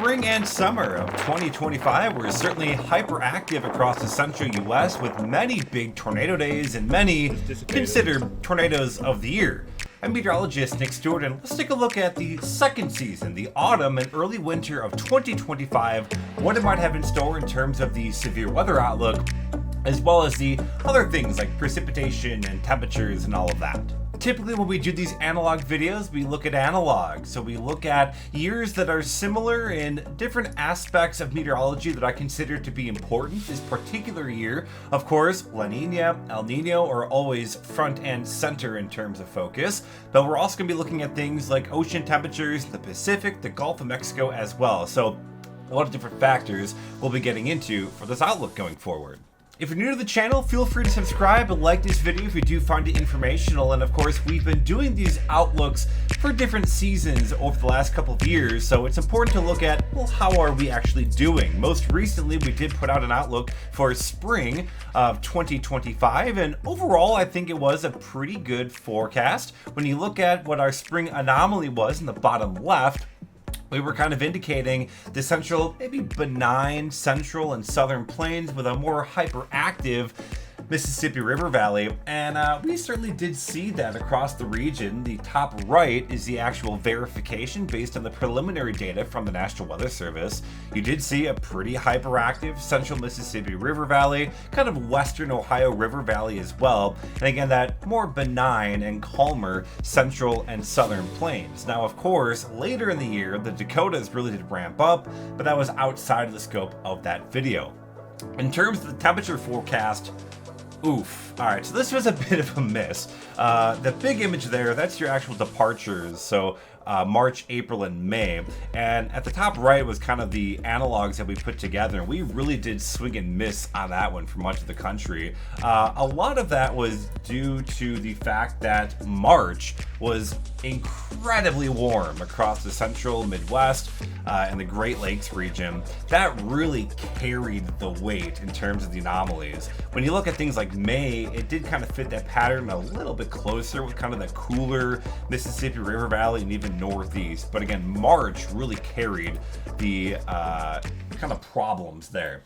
spring and summer of 2025 were certainly hyperactive across the central U.S. with many big tornado days and many considered tornadoes of the year. I'm meteorologist Nick Stewart, and let's take a look at the second season, the autumn and early winter of 2025, what it might have in store in terms of the severe weather outlook, as well as the other things like precipitation and temperatures and all of that. Typically when we do these analog videos, we look at analog. So we look at years that are similar in different aspects of meteorology that I consider to be important this particular year. Of course, La Nina, El Nino are always front and center in terms of focus, but we're also gonna be looking at things like ocean temperatures in the Pacific, the Gulf of Mexico as well. So a lot of different factors we'll be getting into for this outlook going forward. If you're new to the channel, feel free to subscribe and like this video if you do find it informational. And of course, we've been doing these outlooks for different seasons over the last couple of years, so it's important to look at, well, how are we actually doing? Most recently, we did put out an outlook for spring of 2025, and overall, I think it was a pretty good forecast. When you look at what our spring anomaly was in the bottom left, we were kind of indicating the central, maybe benign central and southern plains with a more hyperactive Mississippi River Valley, and we certainly did see that across the region. The top right is the actual verification based on the preliminary data from the National Weather Service. You did see a pretty hyperactive central Mississippi River Valley, kind of western Ohio River Valley as well, and again that more benign and calmer central and southern plains. Now of course, later in the year, the Dakotas really did ramp up, but that was outside of the scope of that video. In terms of the temperature forecast, oof. Alright, so this was a bit of a miss. The big image there, that's your actual departures. So March, April, and May. And at the top right was kind of the analogs that we put together. And we really did swing and miss on that one for much of the country. A lot of that was due to the fact that March was incredibly warm across the central Midwest and the Great Lakes region. That really carried the weight in terms of the anomalies. When you look at things like May, it did kind of fit that pattern a little bit closer with kind of that cooler Mississippi River Valley and even Northeast. But again, March really carried the kind of problems there.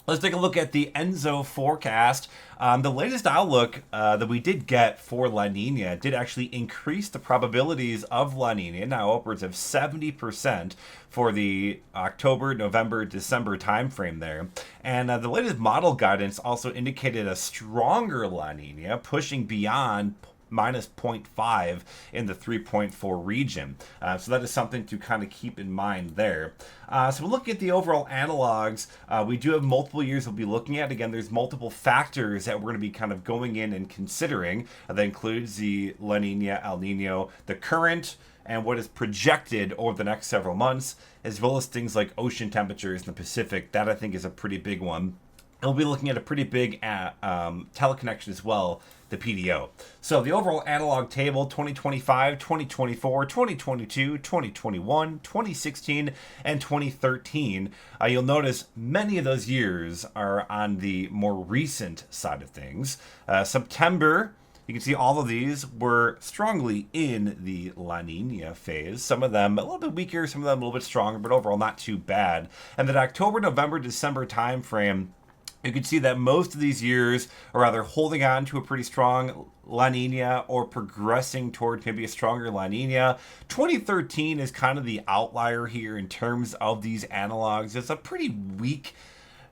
Let's take a look at the ENSO forecast. The latest outlook that we did get for La Nina did actually increase the probabilities of La Nina, now upwards of 70% for the October, November, December timeframe there. And the latest model guidance also indicated a stronger La Nina, pushing beyond minus 0.5 in the 3.4 region. So that is something to kind of keep in mind there. So we're looking at the overall analogs. We do have multiple years we'll be looking at. Again, there's multiple factors that we're going to be kind of going in and considering. That includes the La Nina, El Nino, the current, and what is projected over the next several months, as well as things like ocean temperatures in the Pacific. That I think is a pretty big one. And we'll be looking at a pretty big teleconnection as well, the PDO. So the overall analog table, 2025, 2024, 2022, 2021, 2016, and 2013. You'll notice many of those years are on the more recent side of things. September, you can see all of these were strongly in the La Nina phase. Some of them a little bit weaker, some of them a little bit stronger, but overall not too bad. And that October, November, December time frame, you can see that most of these years are either holding on to a pretty strong La Nina or progressing towards maybe a stronger La Nina. 2013 is kind of the outlier here in terms of these analogs. It's a pretty weak,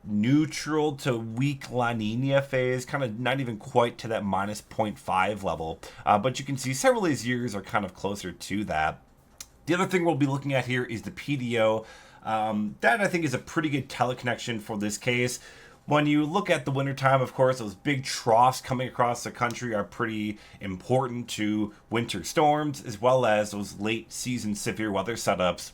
neutral to weak La Nina phase, kind of not even quite to that minus 0.5 level. But you can see several of these years are kind of closer to that. The other thing we'll be looking at here is the PDO. That I think is a pretty good teleconnection for this case. When you look at the wintertime, of course, those big troughs coming across the country are pretty important to winter storms, as well as those late season severe weather setups.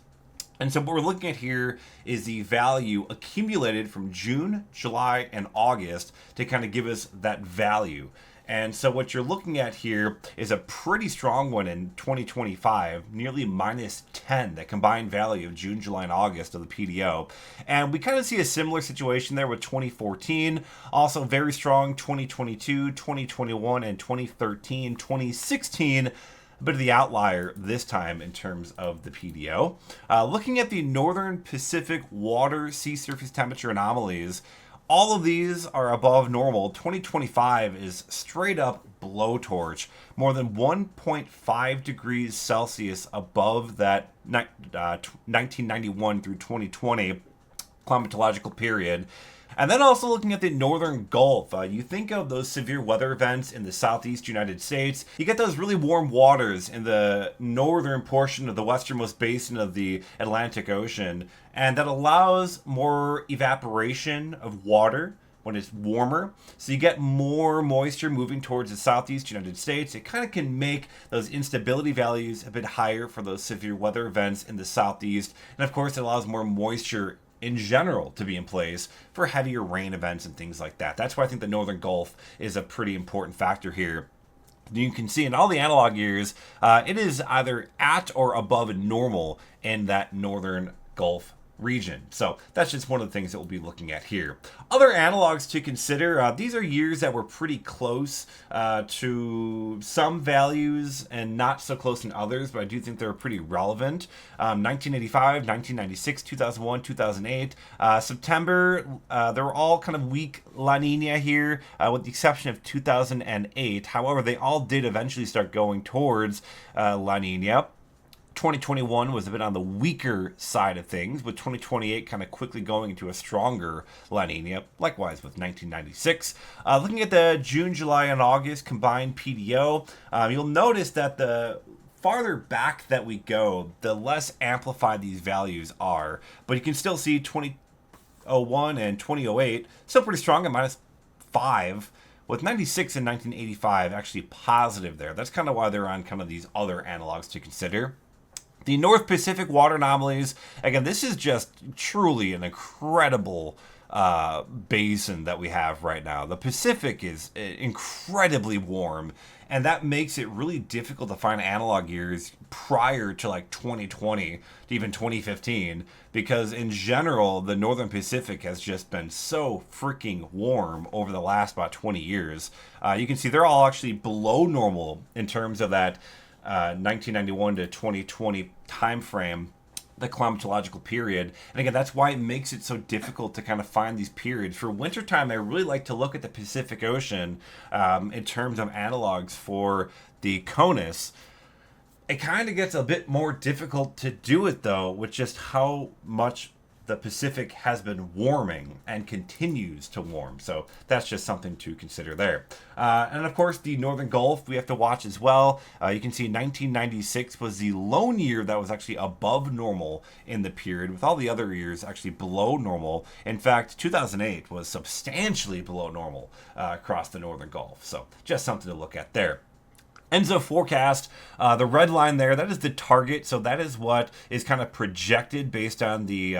And so what we're looking at here is the value accumulated from June, July, and August to kind of give us that value. And so what you're looking at here is a pretty strong one in 2025, nearly minus 10, that combined value of June, July, and August of the PDO. And we kind of see a similar situation there with 2014, also very strong 2022, 2021, and 2013. 2016, a bit of the outlier this time in terms of the PDO. Looking at the Northern Pacific water sea surface temperature anomalies, all of these are above normal. 2025 is straight up blowtorch, more than 1.5 degrees Celsius above that 1991 through 2020 climatological period. And then also looking at the Northern Gulf, you think of those severe weather events in the southeast United States. You get those really warm waters in the northern portion of the westernmost basin of the Atlantic Ocean, and that allows more evaporation of water when it's warmer. So you get more moisture moving towards the southeast United States. It kind of can make those instability values a bit higher for those severe weather events in the southeast. And of course, it allows more moisture in general to be in place for heavier rain events and things like that. That's why I think the Northern Gulf is a pretty important factor here. You can see in all the analog years, it is either at or above normal in that Northern Gulf region. So that's just one of the things that we'll be looking at here. Other analogs to consider, these are years that were pretty close to some values and not so close in others, but I do think they're pretty relevant. 1985, 1996, 2001, 2008. September, they were all kind of weak La Nina here, with the exception of 2008. However, they all did eventually start going towards La Nina. 2021 was a bit on the weaker side of things, with 2028 kind of quickly going into a stronger La Nina, likewise with 1996. Looking at the June, July, and August combined PDO, you'll notice that the farther back that we go, the less amplified these values are, but you can still see 2001 and 2008 still pretty strong at -5, with 96 and 1985 actually positive there. That's kind of why they're on kind of these other analogs to consider. The North Pacific water anomalies, again, this is just truly an incredible basin that we have right now. The Pacific is incredibly warm, and that makes it really difficult to find analog years prior to like 2020 to even 2015, because in general, the Northern Pacific has just been so freaking warm over the last about 20 years. You can see they're all actually below normal in terms of that 1991 to 2020 time frame, the climatological period. And again, that's why it makes it so difficult to kind of find these periods. For wintertime, I really like to look at the Pacific Ocean in terms of analogs for the CONUS. It kind of gets a bit more difficult to do it, though, with just how much the Pacific has been warming and continues to warm. So that's just something to consider there. And of course, the Northern Gulf we have to watch as well. You can see 1996 was the lone year that was actually above normal in the period, with all the other years actually below normal. In fact, 2008 was substantially below normal across the Northern Gulf. So just something to look at there. ENSO forecast, the red line there, that is the target. So that is what is kind of projected based on the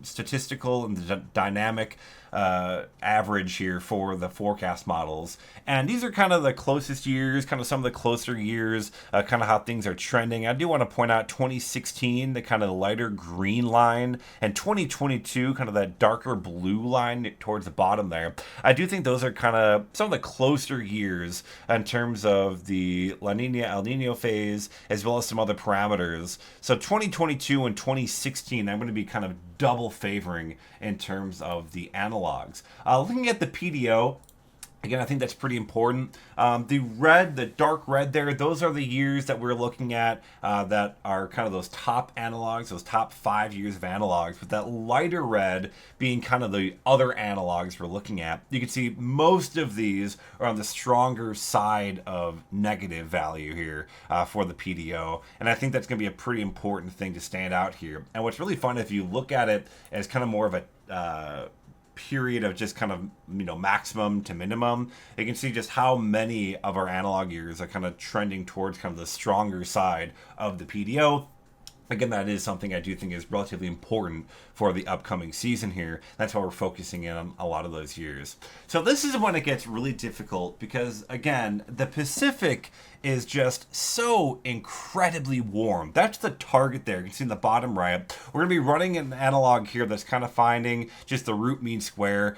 statistical and the dynamic average here for the forecast models. And these are kind of the closest years, kind of some of the closer years, kind of how things are trending. I do want to point out 2016, the kind of lighter green line, and 2022, kind of that darker blue line towards the bottom there. I do think those are kind of some of the closer years in terms of the La Nina, El Nino phase, as well as some other parameters. So 2022 and 2016, I'm going to be kind of double favoring in terms of the analogs. Looking at the PDO, again, I think that's pretty important. The red, the dark red there, those are the years that we're looking at that are kind of those top analogs, those top 5 years of analogs, with that lighter red being kind of the other analogs we're looking at. You can see most of these are on the stronger side of negative value here for the PDO. And I think that's going to be a pretty important thing to stand out here. And what's really fun, if you look at it as kind of more of a period of just kind of, you know, maximum to minimum, you can see just how many of our analog years are kind of trending towards kind of the stronger side of the PDO. Again, that is something I do think is relatively important for the upcoming season here. That's why we're focusing in on a lot of those years. So this is when it gets really difficult because, again, the Pacific is just so incredibly warm. That's the target there. You can see in the bottom right. We're going to be running an analog here that's kind of finding just the root mean square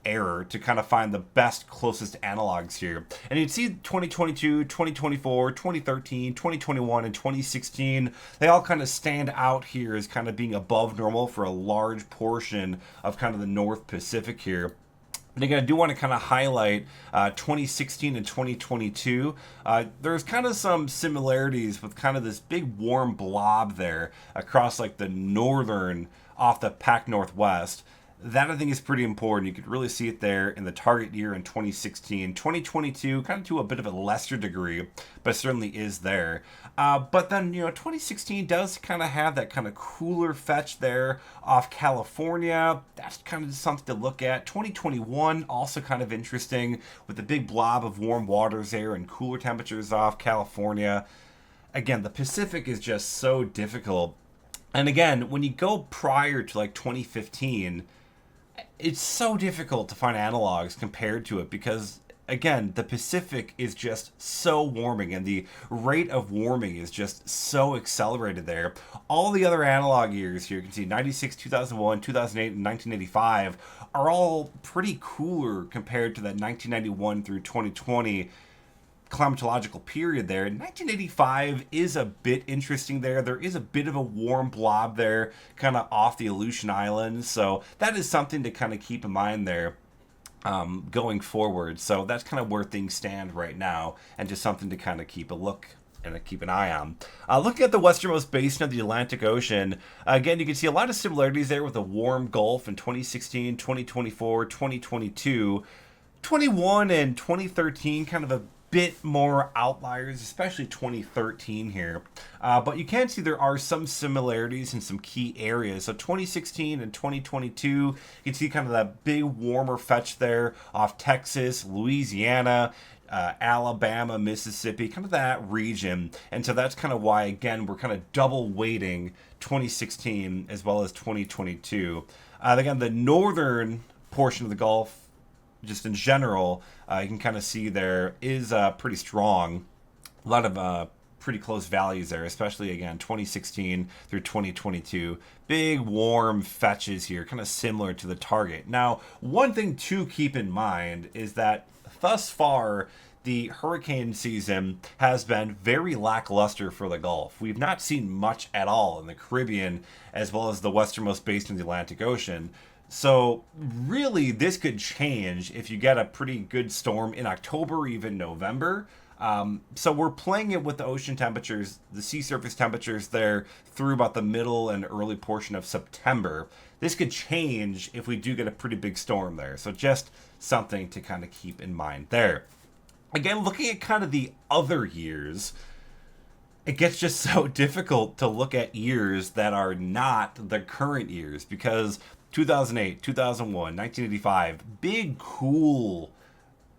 error to kind of find the best closest analogs here. And you can see 2022, 2024, 2013, 2021, and 2016, they all kind of stand out here as kind of being above normal for a large portion of kind of the North Pacific here. And again, I do want to kind of highlight 2016 and 2022. There's kind of some similarities with kind of this big warm blob there across like the northern off the Pac Northwest. That I think is pretty important. You could really see it there in the target year in 2016. 2022, kind of to a bit of a lesser degree, but certainly is there. But then, 2016 does kind of have that kind of cooler fetch there off California. That's kind of something to look at. 2021, also kind of interesting with the big blob of warm waters there and cooler temperatures off California. Again, the Pacific is just so difficult. And again, when you go prior to like 2015, it's so difficult to find analogs compared to it because, again, the Pacific is just so warming and the rate of warming is just so accelerated there. All the other analog years here, you can see 96, 2001, 2008, and 1985 are all pretty cooler compared to that 1991 through 2020 climatological period there. 1985 is a bit interesting there. There is a bit of a warm blob there kind of off the Aleutian Islands. So that is something to kind of keep in mind there going forward. So that's kind of where things stand right now and just something to kind of keep a look and keep an eye on. Looking at the westernmost basin of the Atlantic Ocean, again, you can see a lot of similarities there with a warm Gulf in 2016, 2024, 2022. 21 and 2013 kind of a bit more outliers, especially 2013 here. But you can see there are some similarities in some key areas. So 2016 and 2022, you can see kind of that big warmer fetch there off Texas, Louisiana, Alabama, Mississippi, kind of that region. And so that's kind of why, again, we're kind of double weighting 2016 as well as 2022. Again, the northern portion of the Gulf, just in general, you can kind of see there is pretty strong. A lot of pretty close values there, especially, again, 2016 through 2022. Big warm fetches here, kind of similar to the target. Now, one thing to keep in mind is that thus far, the hurricane season has been very lackluster for the Gulf. We've not seen much at all in the Caribbean as well as the westernmost basin of the Atlantic Ocean. So really, this could change if you get a pretty good storm in October or even November. So we're playing it with the ocean temperatures, the sea surface temperatures there through about the middle and early portion of September. This could change if we do get a pretty big storm there. So just something to kind of keep in mind there. Again, looking at kind of the other years, it gets just so difficult to look at years that are not the current years because 2008, 2001, 1985, big cool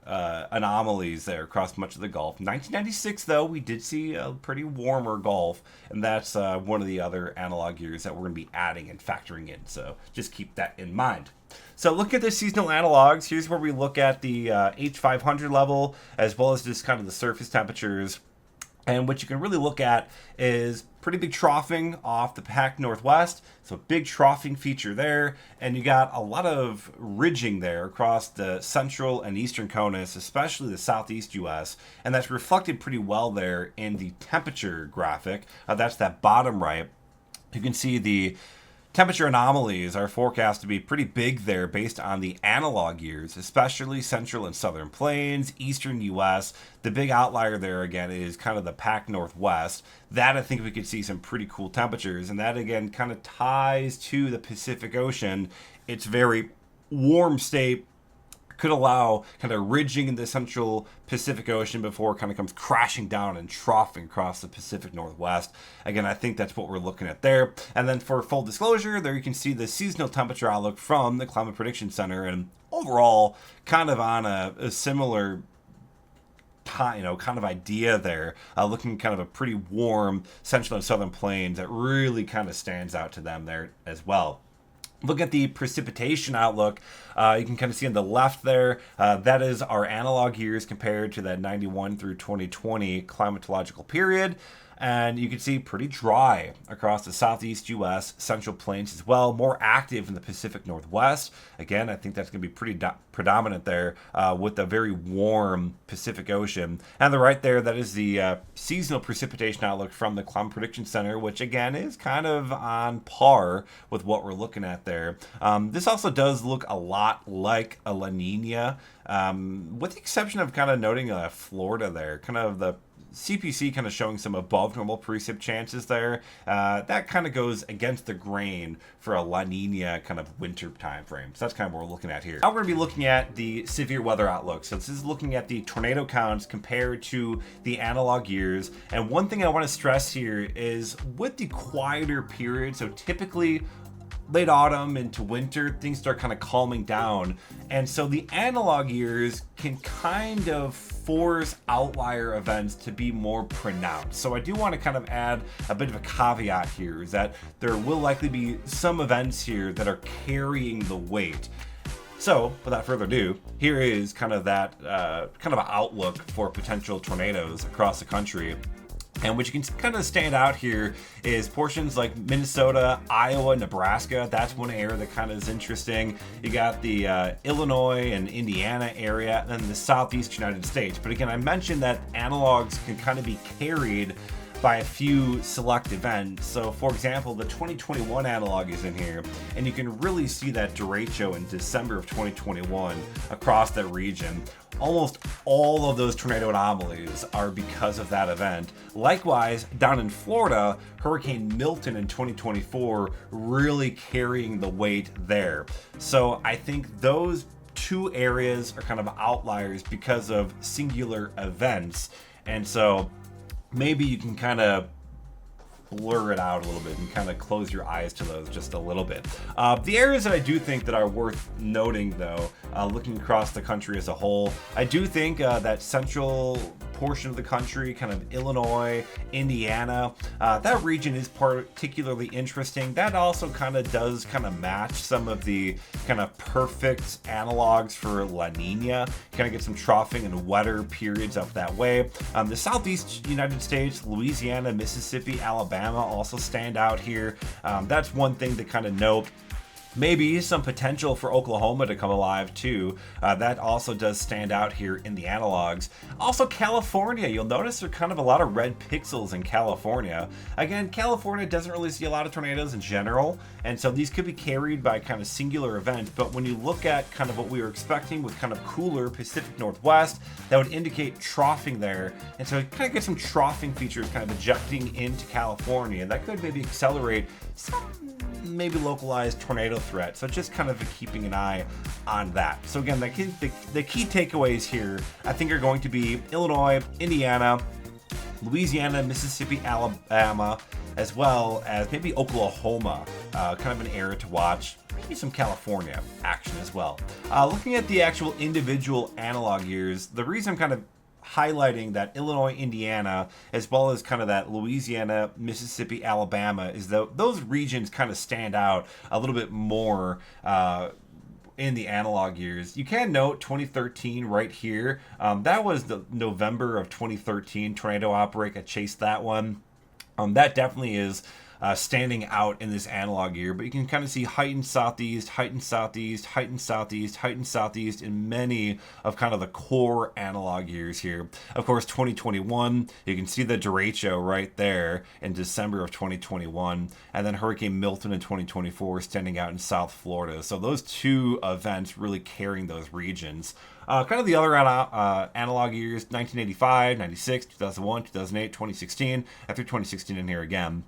anomalies there across much of the Gulf. 1996, though, we did see a pretty warmer Gulf, and that's one of the other analog years that we're going to be adding and factoring in. So just keep that in mind. So look at the seasonal analogs. Here's where we look at the H500 level as well as just kind of the surface temperatures. And what you can really look at is pretty big troughing off the Pac Northwest. So big troughing feature there. And you got a lot of ridging there across the central and eastern CONUS, especially the southeast U.S. And that's reflected pretty well there in the temperature graphic. That's that bottom right. You can see the temperature anomalies are forecast to be pretty big there based on the analog years, especially central and southern plains, eastern U.S. The big outlier there, again, is kind of the Pac Northwest. That, I think we could see some pretty cool temperatures, and that, again, kind of ties to the Pacific Ocean. It's very warm state, could allow kind of ridging in the central Pacific Ocean before it kind of comes crashing down and troughing across the Pacific Northwest. Again, I think that's what we're looking at there. And then for full disclosure, there you can see the seasonal temperature outlook from the Climate Prediction Center, and overall kind of on a similar kind of idea there, looking kind of a pretty warm central and southern plains that really kind of stands out to them there as well. Look at the precipitation outlook. You can kind of see on the left there, that is our analog years compared to that 91 through 2020 climatological period. And you can see pretty dry across the southeast U.S., central plains as well, more active in the Pacific Northwest. Again, I think that's going to be pretty predominant there with a very warm Pacific Ocean. And the right there, that is the seasonal precipitation outlook from the Climate Prediction Center, which again is kind of on par with what we're looking at there. This also does look a lot like a La Nina, with the exception of kind of noting Florida there, kind of the CPC kind of showing some above normal precip chances there. That kind of goes against the grain for a La Nina kind of winter time frame. So that's kind of what we're looking at here. Now we're going to be looking at the severe weather outlook. So this is looking at the tornado counts compared to the analog years. And one thing I want to stress here is with the quieter period, so typically late autumn into winter, things start kind of calming down. And so the analog years can kind of force outlier events to be more pronounced. So I do want to kind of add a bit of a caveat here, is that there will likely be some events here that are carrying the weight. So without further ado, here is kind of that kind of outlook for potential tornadoes across the country. And what you can kind of stand out here is portions like Minnesota, Iowa, Nebraska. That's one area that kind of is interesting. You got the Illinois and Indiana area, and then the southeast United States. But again, I mentioned that analogs can kind of be carried by a few select events. So for example, the 2021 analog is in here, and you can really see that derecho in December of 2021 across that region. Almost all of those tornado anomalies are because of that event. Likewise, down in Florida, Hurricane Milton in 2024 really carrying the weight there. So I think those two areas are kind of outliers because of singular events. And so maybe you can kind of blur it out a little bit and kind of close your eyes to those just a little bit. The areas that I do think that are worth noting, though, looking across the country as a whole, I do think that central portion of the country, kind of Illinois, Indiana, that region is particularly interesting. That also kind of does kind of match some of the kind of perfect analogs for La Nina. Kind of get some troughing and wetter periods up that way. The southeast United States, Louisiana, Mississippi, Alabama also stand out here. That's one thing to kind of note. Maybe some potential for Oklahoma to come alive too. That also does stand out here in the analogs. Also California, you'll notice there are kind of a lot of red pixels in California. Again, California doesn't really see a lot of tornadoes in general, and so these could be carried by kind of singular events. But when you look at kind of what we were expecting with kind of cooler Pacific Northwest, that would indicate troughing there. And so it kind of gets some troughing features kind of ejecting into California, and that could maybe accelerate some maybe localized tornado threat. So just kind of keeping an eye on that. So again, the key takeaways here, I think, are going to be Illinois, Indiana, Louisiana, Mississippi, Alabama, as well as maybe Oklahoma, kind of an area to watch. Maybe some California action as well. Looking at the actual individual analog years, the reason I'm kind of highlighting that Illinois, Indiana, as well as kind of that Louisiana, Mississippi, Alabama, is that those regions kind of stand out a little bit more in the analog years. You can note 2013 right here. That was the November of 2013 tornado outbreak. I chased that one. That definitely is standing out in this analog year, but you can kind of see heightened southeast, heightened southeast, heightened southeast, heightened southeast in many of kind of the core analog years here. Of course, 2021, you can see the derecho right there in December of 2021, and then Hurricane Milton in 2024 standing out in South Florida. So those two events really carrying those regions. Kind of the other analog years, 1985, 96, 2001, 2008, 2016, after 2016 in here again.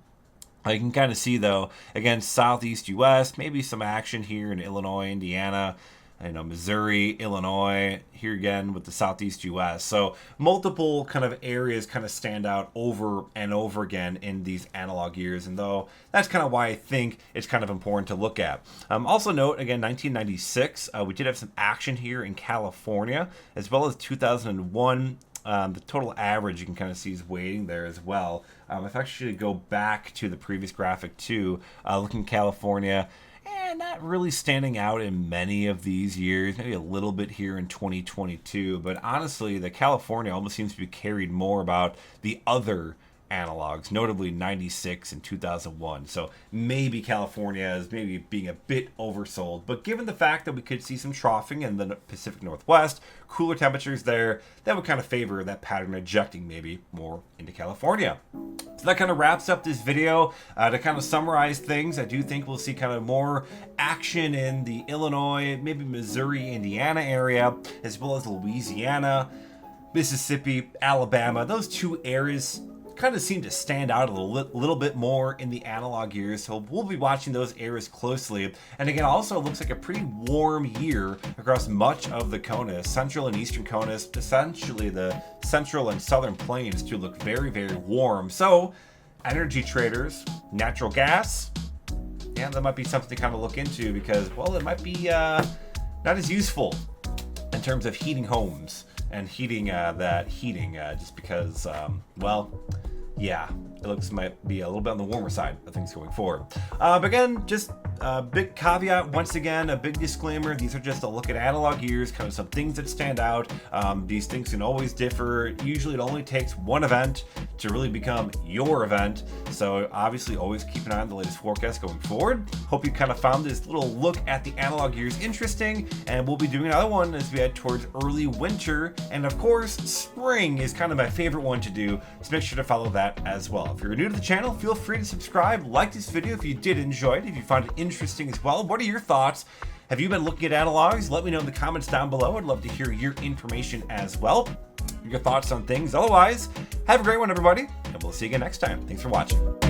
You can kind of see, though, again, southeast U.S., maybe some action here in Illinois, Indiana, Missouri, Illinois, here again with the southeast U.S. So multiple kind of areas kind of stand out over and over again in these analog years, and though that's kind of why I think it's kind of important to look at. Also note, again, 1996, we did have some action here in California, as well as 2001. The total average you can kind of see is weighting there as well. If I actually go back to the previous graphic too, looking at California, not not really standing out in many of these years, maybe a little bit here in 2022, but honestly, the California almost seems to be carried more about the other analogs, notably 96 and 2001. So maybe California is maybe being a bit oversold, but given the fact that we could see some troughing in the Pacific Northwest, cooler temperatures there, that would kind of favor that pattern ejecting maybe more into California. So that kind of wraps up this video. To kind of summarize things, I do think we'll see kind of more action in the Illinois, maybe Missouri, Indiana area, as well as Louisiana, Mississippi, Alabama. Those two areas kind of seem to stand out a little bit more in the analog years, so we'll be watching those areas closely. And again, also looks like a pretty warm year across much of the CONUS, central and eastern CONUS. Essentially the central and southern plains do look very, very warm. So energy traders, natural gas, yeah, that might be something to kind of look into, because, well, it might be not as useful in terms of heating homes and heating just because, well, yeah, it looks might be a little bit on the warmer side of things going forward. But again, just a big caveat, once again, a big disclaimer. These are just a look at analog years, kind of some things that stand out. These things can always differ. Usually it only takes one event to really become your event. So obviously always keep an eye on the latest forecast going forward. Hope you kind of found this little look at the analog years interesting, and we'll be doing another one as we head towards early winter. And of course, spring is kind of my favorite one to do, so make sure to follow that as well. If you're new to the channel, feel free to subscribe, like this video if you did enjoy it, if you found it interesting as well. What are your thoughts? Have you been looking at analogs? Let me know in the comments down below. I'd love to hear your information as well, your thoughts on things. Otherwise, have a great one, everybody, and we'll see you again next time. Thanks for watching.